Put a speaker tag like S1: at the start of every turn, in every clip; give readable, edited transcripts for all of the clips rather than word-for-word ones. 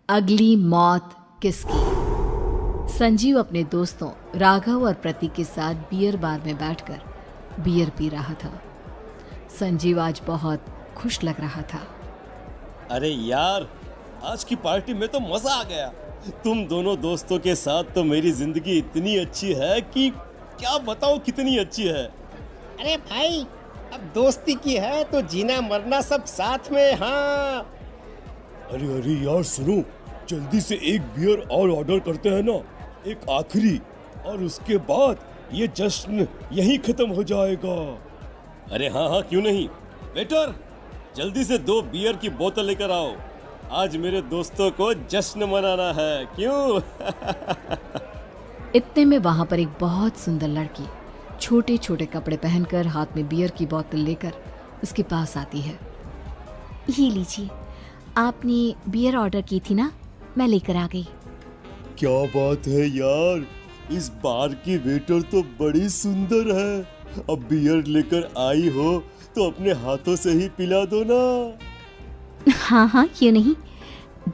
S1: अगली मौत किसकी। संजीव अपने दोस्तों राघव और प्रतीक के साथ बियर बार में बैठकर बियर पी रहा था। संजीव आज बहुत खुश लग रहा था।
S2: अरे यार, आज की पार्टी में तो मजा आ गया। तुम दोनों दोस्तों के साथ तो मेरी जिंदगी इतनी अच्छी है कि क्या बताऊं कितनी अच्छी है।
S3: अरे भाई, अब दोस्ती की है तो जीना मरना सब साथ में। हाँ
S2: अरे अरे यार सुनो, जल्दी से एक बियर और ऑर्डर करते हैं ना, एक आखिरी, और उसके बाद ये जश्न यहीं खत्म हो जाएगा। अरे हाँ हाँ, क्यों नहीं। वेटर, जल्दी से 2 बियर की बोतल लेकर आओ। आज मेरे दोस्तों को जश्न मनाना है, क्यों?
S1: इतने में वहां पर एक बहुत सुंदर लड़की छोटे छोटे कपड़े पहनकर हाथ में बियर की बोतल लेकर उसके पास आती है।
S4: ये लीजिए, आपने बियर ऑर्डर की थी ना, मैं लेकर आ गई।
S2: क्या बात है यार, इस बार की वेटर तो बड़ी सुंदर है। अब बियर लेकर आई हो तो अपने हाथों से ही पिला दो ना।
S4: हाँ हाँ, क्यों नहीं,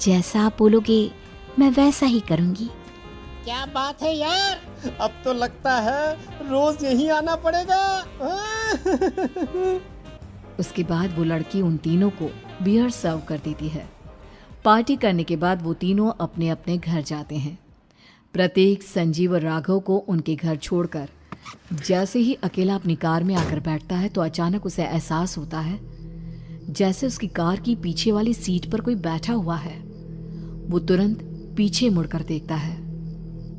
S4: जैसा आप बोलोगे मैं वैसा ही करूँगी।
S3: क्या बात है यार, अब तो लगता है रोज यहीं आना पड़ेगा।
S1: उसके बाद वो लड़की उन तीनों को बियर सर्व कर देती है। पार्टी करने के बाद वो तीनों अपने अपने घर जाते हैं। प्रतीक, संजीव और राघव को उनके घर छोड़कर जैसे ही अकेला अपनी कार में आकर बैठता है तो अचानक उसे एहसास होता है जैसे उसकी कार की पीछे वाली सीट पर कोई बैठा हुआ है। वो तुरंत पीछे मुड़कर देखता है।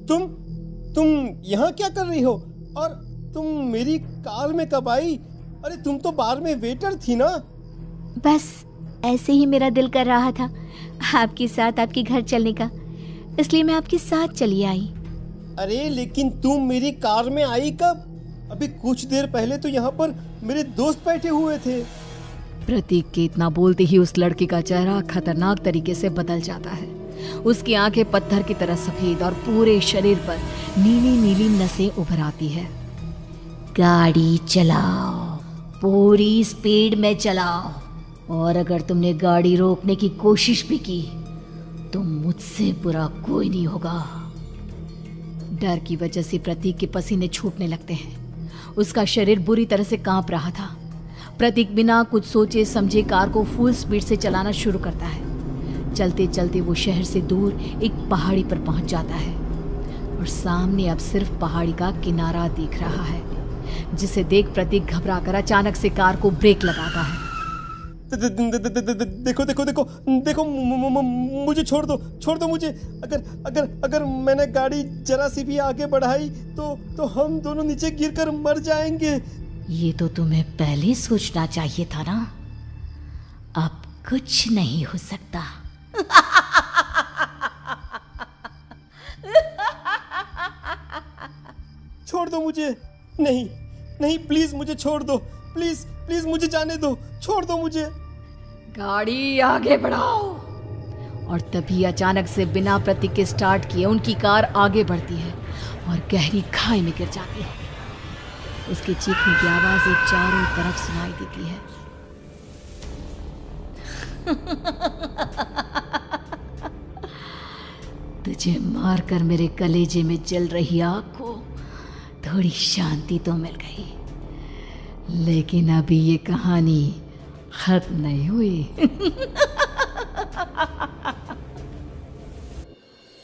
S3: तुम यहाँ क्या कर रही हो? और तुम मेरी कार में कब आई? अरे तुम तो बार में वेटर थी ना।
S4: बस ऐसे ही मेरा दिल कर रहा था आपके साथ आपके घर चलने का, इसलिए मैं आपके साथ चली आई।
S3: अरे लेकिन तुम मेरी कार में आई कब? अभी कुछ देर पहले तो यहाँ पर मेरे दोस्त बैठे हुए थे।
S1: प्रतीक के इतना बोलते ही उस लड़के का चेहरा खतरनाक तरीके से बदल जाता है। उसकी आंखें पत्थर की तरह सफेद और पूरे शरीर पर नीली नीली नसें उभर आती है।
S4: गाड़ी चलाओ, पूरी स्पीड में चलाओ, और अगर तुमने गाड़ी रोकने की कोशिश भी की तो मुझसे बुरा कोई नहीं होगा।
S1: डर की वजह से प्रतीक के पसीने छूटने लगते हैं। उसका शरीर बुरी तरह से कांप रहा था। प्रतीक बिना कुछ सोचे समझे कार को फुल स्पीड से चलाना शुरू करता है। चलते चलते वो शहर से दूर एक पहाड़ी पर पहुंच जाता है और सामने अब सिर्फ पहाड़ी का किनारा दिख रहा है, जिसे देख प्रतीक घबराकर अचानक से कार को ब्रेक लगाता है।
S3: देखो देखो देखो देखो, मुझे छोड़ दो मुझे। अगर मैंने गाड़ी जरा सी भी आगे बढ़ाई तो हम दोनों नीचे गिरकर मर जाएंगे।
S4: ये तो तुम्हें पहले सोचना चाहिए था ना। अब कुछ नहीं हो सकता।
S3: छोड़ दो मुझे। नहीं प्लीज मुझे छोड़ दो। प्लीज मुझे जाने दो। छोड़ दो मुझे।
S1: गाड़ी आगे बढ़ाओ। और तभी अचानक से बिना प्रतीक के स्टार्ट किए उनकी कार आगे बढ़ती है और गहरी खाई में गिर जाती है। उसके चीखने की आवाज एक चारों तरफ सुनाई देती है। तुझे मारकर मेरे कलेजे में जल रही आग को थोड़ी शांति तो मिल गई, लेकिन अभी ये कहानी खत्म नहीं हुई।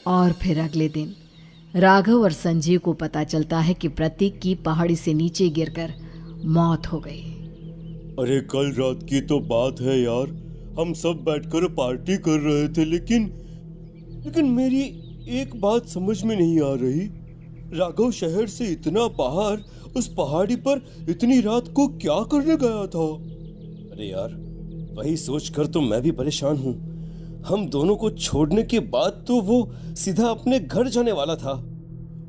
S1: और फिर अगले दिन राघव और संजीव को पता चलता है कि प्रतीक की पहाड़ी से नीचे गिरकर मौत हो गई।
S2: अरे कल रात की तो बात है यार, हम सब बैठकर पार्टी कर रहे थे, लेकिन मेरी एक बात समझ में नहीं आ रही। राघव शहर से इतना बाहर उस पहाड़ी पर इतनी रात को क्या करने गया था? अरे यार, वही सोचकर तो मैं भी परेशान हूँ। हम दोनों को छोड़ने के बाद तो वो सीधा अपने घर जाने वाला था,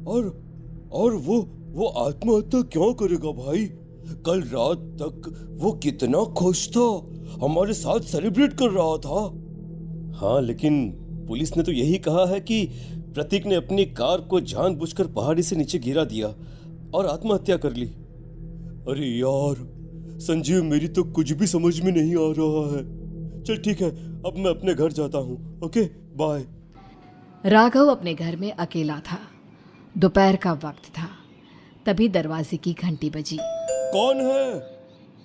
S2: और वो आत्महत्या क्यों करेगा भाई? कल रात तक वो कितना खुश था, हमारे साथ सेलिब्रेट कर रहा था। हाँ, लेकिन पुलिस ने तो यही कहा है कि प्रतीक ने अपनी कार को जानबूझकर पहाड़ी से नीचे गिरा दिया और आत्महत्या कर ली। अरे यार संजीव, मेरी तो कुछ भी समझ में नहीं आ रहा है। चल ठीक है, अब मैं अपने घर जाता हूँ। Okay bye.
S1: राघव अपने घर में अकेला था। दोपहर का वक्त था। तभी दरवाजे की घंटी बजी।
S2: कौन है?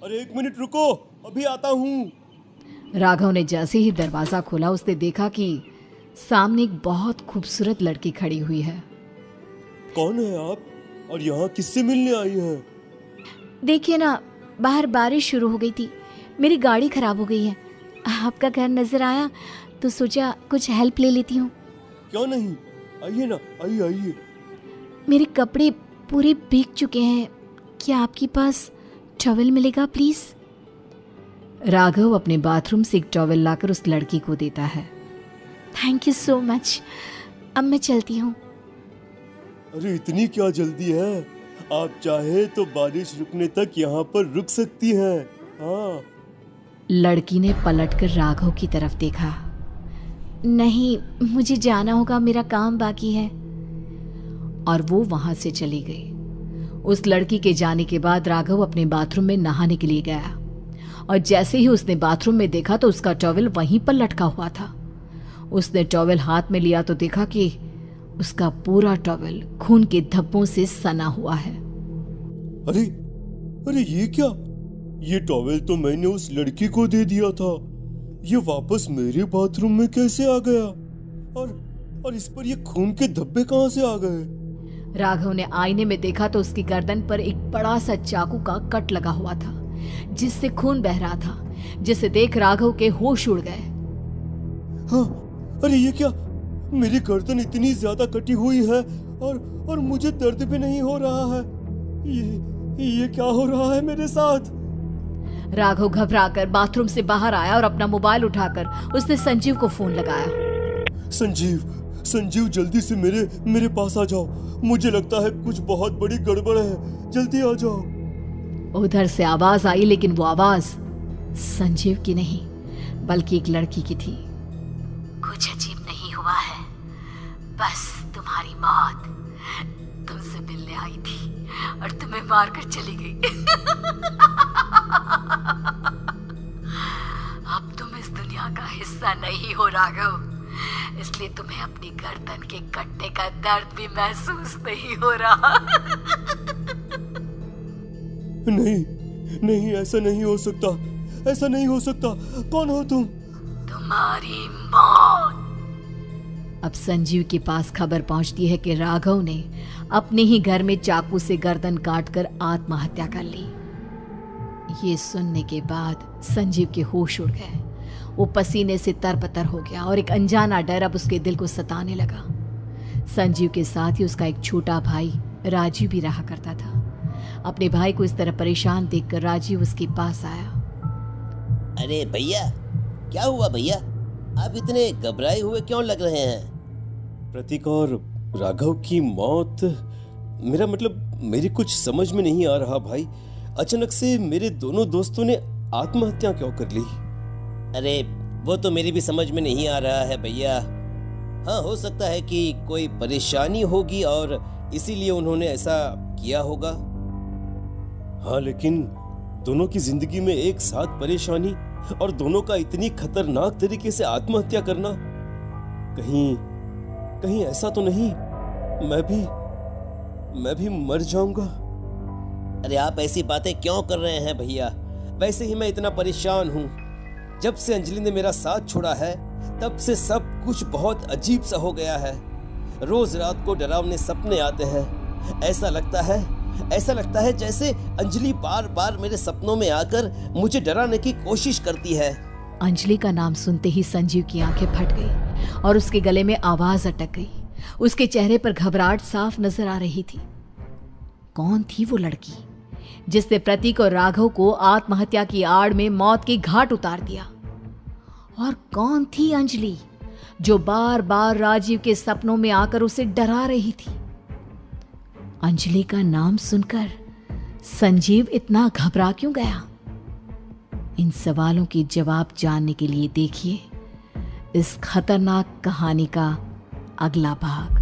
S2: अरे 1 मिनट रुको, अभी आता हूँ।
S1: राघव ने जैसे ही दरवाजा खोला उसने देखा कि सामने एक बहुत खूबसूरत लड़की खड़ी हुई है।
S2: कौन है आप और यहाँ किससे मिलने आई हैं?
S4: देखिए ना, बाहर बारिश शुरू हो गई थी, मेरी गाड़ी खराब हो गई है। आपका घर नजर आया तो सोचा कुछ हेल्प ले लेती हूँ।
S2: क्यों नहीं, आइए ना, आइए आइए।
S4: मेरे कपड़े पूरे भीग चुके हैं, क्या आपके पास टॉवल मिलेगा प्लीज?
S1: राघव अपने बाथरूम से एक टॉवल लाकर उस लड़की को देता है।
S4: थैंक यू सो मच, अब मैं चलती हूँ।
S2: अरे इतनी क्या जल्दी है? आप चाहे तो बारिश रुकने तक यहाँ पर रुक सकती हैं। हाँ।
S1: लड़की ने पलटकर राघव की तरफ देखा।
S4: नहीं, मुझे जाना होगा, मेरा काम बाकी है।
S1: और वो वहां से चली गई। उस लड़की के जाने के बाद राघव अपने बाथरूम में नहाने के लिए गया और जैसे ही उसने बाथरूम में देखा तो उसका टॉवल वहीं पर लटका हुआ था। उसने टॉवल हाथ में लिया तो देखा कि उसका पूरा टॉवल खून के धब्बों से सना हुआ है।
S2: अरे अरे ये क्या? ये टॉवल तो मैंने उस लड़की को दे दिया था। ये वापस मेरे बाथरूम में कैसे आ गया? और इस पर ये खून के धब्बे कहां से आ गए?
S1: राघव ने आईने में देखा तो उसकी गर्दन पर एक बड़ा सा चाकू का कट लगा हुआ था जिससे खून बह रहा था, जिसे देख राघव के होश उड़ गए।
S2: हाँ, अरे ये क्या? मेरी गर्दन इतनी ज्यादा कटी हुई है और मुझे दर्द भी नहीं हो रहा है। ये क्या हो रहा है मेरे साथ?
S1: राघव घबराकर बाथरूम से बाहर आया और अपना मोबाइल उठाकर उसने संजीव को फोन लगाया।
S2: संजीव जल्दी से मेरे पास आ जाओ। मुझे लगता है कुछ बहुत बड़ी गड़बड़ है, जल्दी आ जाओ।
S1: उधर से आवाज आई, लेकिन वो आवाज संजीव की नहीं बल्कि एक लड़की की थी।
S4: कुछ अजीब नहीं हुआ है, बस तुम्हारी मौत तुमसे मिलने आई थी और तुम्हें मारकर चली गई। अब तुम इस दुनिया का हिस्सा नहीं हो राघव, इसलिए तुम्हें अपनी गर्दन के कटने का दर्द भी महसूस नहीं हो रहा।
S2: नहीं, ऐसा नहीं हो सकता, ऐसा नहीं हो सकता। कौन हो तुम?
S4: तुम्हारी मौत।
S1: अब संजीव के पास खबर पहुंचती है कि राघव ने अपने ही घर में चाकू से गर्दन काटकर आत्महत्या कर ली। ये सुनने के बाद संजीव के होश उड़ गए। वो पसीने से तरबतर हो गया और एक अनजाना डर अब उसके दिल को सताने लगा। संजीव के साथ ही उसका एक छोटा भाई राजीव भी रहा करता था। अपने भाई को इस तरह परेशान देखकर राजीव उसके पास आया।
S5: अरे भैया, क्या हुआ भैया? आप इतने घबराए हुए क्यों लग रहे हैं?
S2: प्रतीक और राघव की मौत, मेरा मतलब मेरी कुछ समझ में नहीं आ रहा भाई। अचानक से मेरे दोनों दोस्तों ने आत्महत्या क्यों कर ली?
S5: अरे वो तो मेरी भी समझ में नहीं आ रहा है भैया। हाँ, हो सकता है कि कोई परेशानी होगी और इसीलिए उन्होंने ऐसा किया होगा।
S2: हाँ, लेकिन दोनों की जिंदगी में एक साथ परेशानी और दोनों का इतनी खतरनाक तरीके से आत्महत्या करना, कहीं ऐसा तो नहीं मैं भी मर जाऊंगा?
S5: अरे आप ऐसी बातें क्यों कर रहे हैं भैया? वैसे ही मैं इतना परेशान हूँ। जब से अंजलि ने मेरा साथ छोड़ा है तब से सब कुछ बहुत अजीब सा हो गया है। रोज रात को डरावने सपने आते हैं। ऐसा लगता है जैसे अंजलि बार बार मेरे सपनों में आकर मुझे डराने की कोशिश करती है।
S1: अंजलि का नाम सुनते ही संजीव की आंखें फट गई और उसके गले में आवाज अटक गई। उसके चेहरे पर घबराहट साफ नजर आ रही थी। कौन थी वो लड़की जिसने प्रतीक और राघव को आत्महत्या की आड़ में मौत की घाट उतार दिया? और कौन थी अंजलि जो बार बार राजीव के सपनों में आकर उसे डरा रही थी? अंजलि का नाम सुनकर संजीव इतना घबरा क्यों गया? इन सवालों के जवाब जानने के लिए देखिए इस खतरनाक कहानी का अगला भाग।